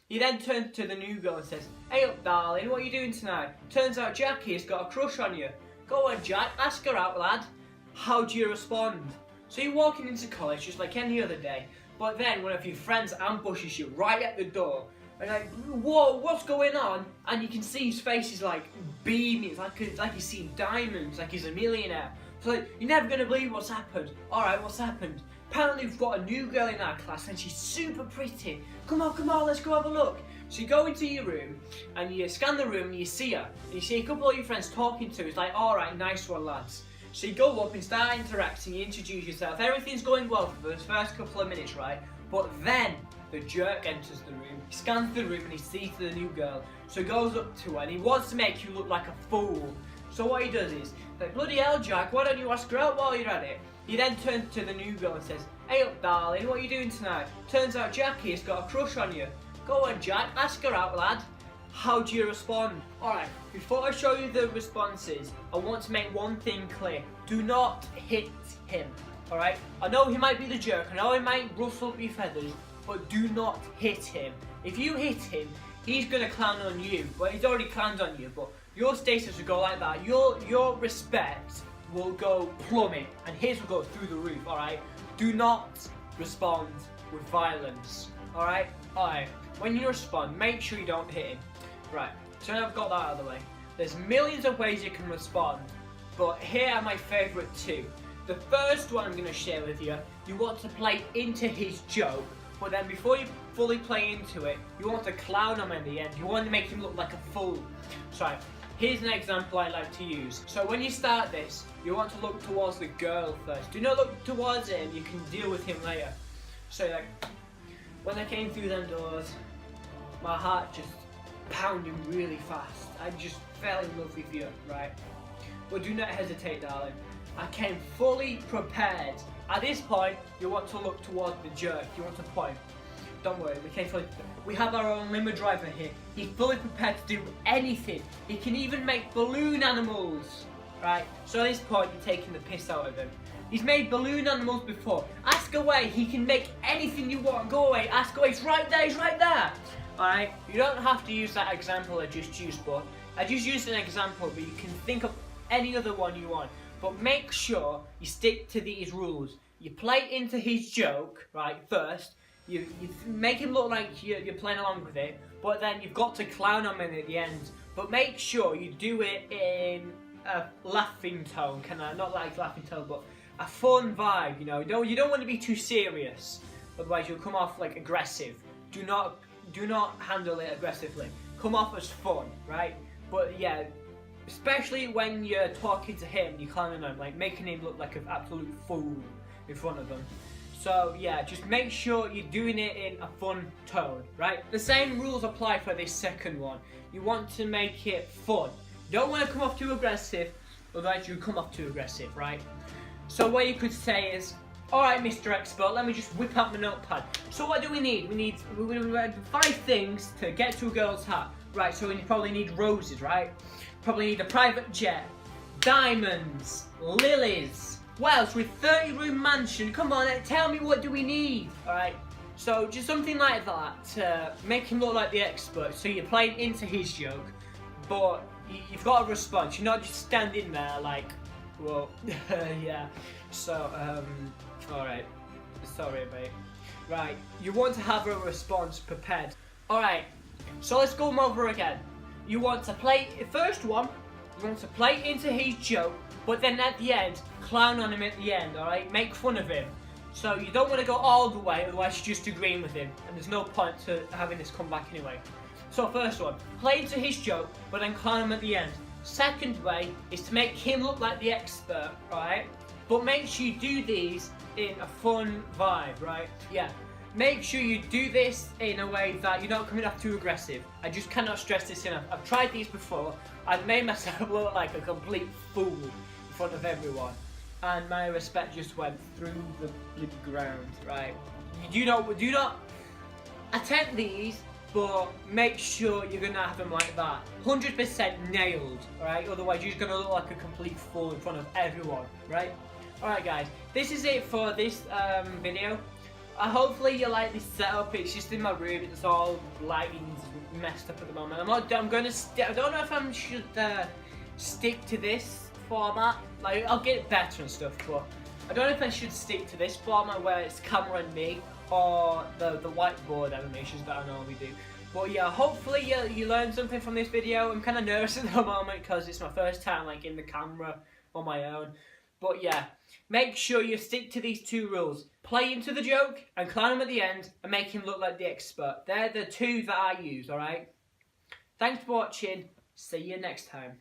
He then turns to the new girl and says, "Hey up darling, what are you doing tonight? Turns out Jackie's got a crush on you. Go on Jack, ask her out lad." How do you respond? So you're walking into college just like any other day, but then one of your friends ambushes you right at the door. And like, whoa, what's going on? And you can see his face is like beaming, it's like he's seen diamonds, like he's a millionaire. So like, you're never gonna believe what's happened. Alright, what's happened? Apparently we've got a new girl in our class and she's super pretty. Come on, let's go have a look. So you go into your room and you scan the room and you see her. And you see a couple of your friends talking to her. It's like, alright, nice one lads. So you go up and start interacting, you introduce yourself. Everything's going well for the first couple of minutes, right? But then the jerk enters the room. He scans the room and he sees the new girl. So he goes up to her and he wants to make you look like a fool. So what he does is, like, bloody hell Jack, why don't you ask her out while you're at it? He then turns to the new girl and says, "Hey up darling, what are you doing tonight? Turns out Jackie's got a crush on you. Go on Jack, ask her out lad." How do you respond? Alright, before I show you the responses, I want to make one thing clear. Do not hit him, alright? I know he might be the jerk, I know he might rustle up your feathers, but do not hit him. If you hit him, he's going to clown on you. Well, he's already clowned on you, but your status will go like that. Your respect will go plummet, and his will go through the roof, alright? Do not respond with violence, alright? Alright, when you respond, make sure you don't hit him. Right, so now I've got that out of the way. There's millions of ways you can respond, but here are my favourite two. The first one I'm going to share with you, you want to play into his joke, but then before you fully play into it, you want to clown him in the end. You want to make him look like a fool. So, here's an example I like to use. So when you start this, you want to look towards the girl first. Do not look towards him, you can deal with him later. So like, when I came through them doors, my heart just pounding really fast. I just fell in love with you, right? But do not hesitate, darling. I came fully prepared. At this point, you want to look towards the jerk. You want to point. Don't worry, we have our own limo driver here. He's fully prepared to do anything. He can even make balloon animals, right? So at this point, you're taking the piss out of him. He's made balloon animals before. Ask away. He can make anything you want. Go away. Ask away. It's right there. He's right there. Alright, you don't have to use that example I just used, but I just used an example, but you can think of any other one you want. But make sure you stick to these rules. You play into his joke, right, first. You make him look like you're playing along with it, but then you've got to clown him in at the end. But make sure you do it in a laughing tone, not like laughing tone, but a fun vibe, you know. You don't want to be too serious, otherwise you'll come off like aggressive. Do not handle it aggressively. Come off as fun, right? But yeah, especially when you're talking to him, you're clowning him, like making him look like an absolute fool in front of him. So yeah, just make sure you're doing it in a fun tone, right? The same rules apply for this second one. You want to make it fun. You don't want to come off too aggressive, otherwise you come off too aggressive, right? So what you could say is, "Alright, Mr. Expert, let me just whip out my notepad. So what do we need? We need 5 things to get to a girl's heart. Right, so we probably need roses, right? Probably need a private jet, diamonds, lilies. What else? With 30-room mansion. Come on, tell me, what do we need?" Alright, so just something like that to make him look like the expert. So you're playing into his joke, but you've got a response. You're not just standing there like, well, yeah. So, alright, sorry mate. Right, you want to have a response prepared. Alright, so let's go over again. You want to play, first one, you want to play into his joke, but then at the end, clown on him at the end, alright? Make fun of him. So you don't want to go all the way, otherwise you're just agreeing with him, and there's no point to having this come back anyway. So first one, play into his joke, but then clown him at the end. Second way is to make him look like the expert, alright? But make sure you do these in a fun vibe, right? Yeah. Make sure you do this in a way that you're not coming off too aggressive. I just cannot stress this enough. I've tried these before. I've made myself look like a complete fool in front of everyone. And my respect just went through the ground, right? Do not attempt these, but make sure you're going to have them like that. 100% nailed, alright? Otherwise you're just going to look like a complete fool in front of everyone, right? Alright guys, this is it for this video. hopefully you like this setup. It's just in my room. It's all lighting's messed up at the moment. I'm gonna. I don't know if I should stick to this format. Like, I'll get it better and stuff, but I don't know if I should stick to this format where it's camera and me, or the whiteboard animations that I normally do. But yeah, hopefully you learned something from this video. I'm kind of nervous at the moment because it's my first time like in the camera on my own. But yeah, make sure you stick to these 2 rules. Play into the joke and clown him at the end and make him look like the expert. They're the 2 that I use, alright? Thanks for watching. See you next time.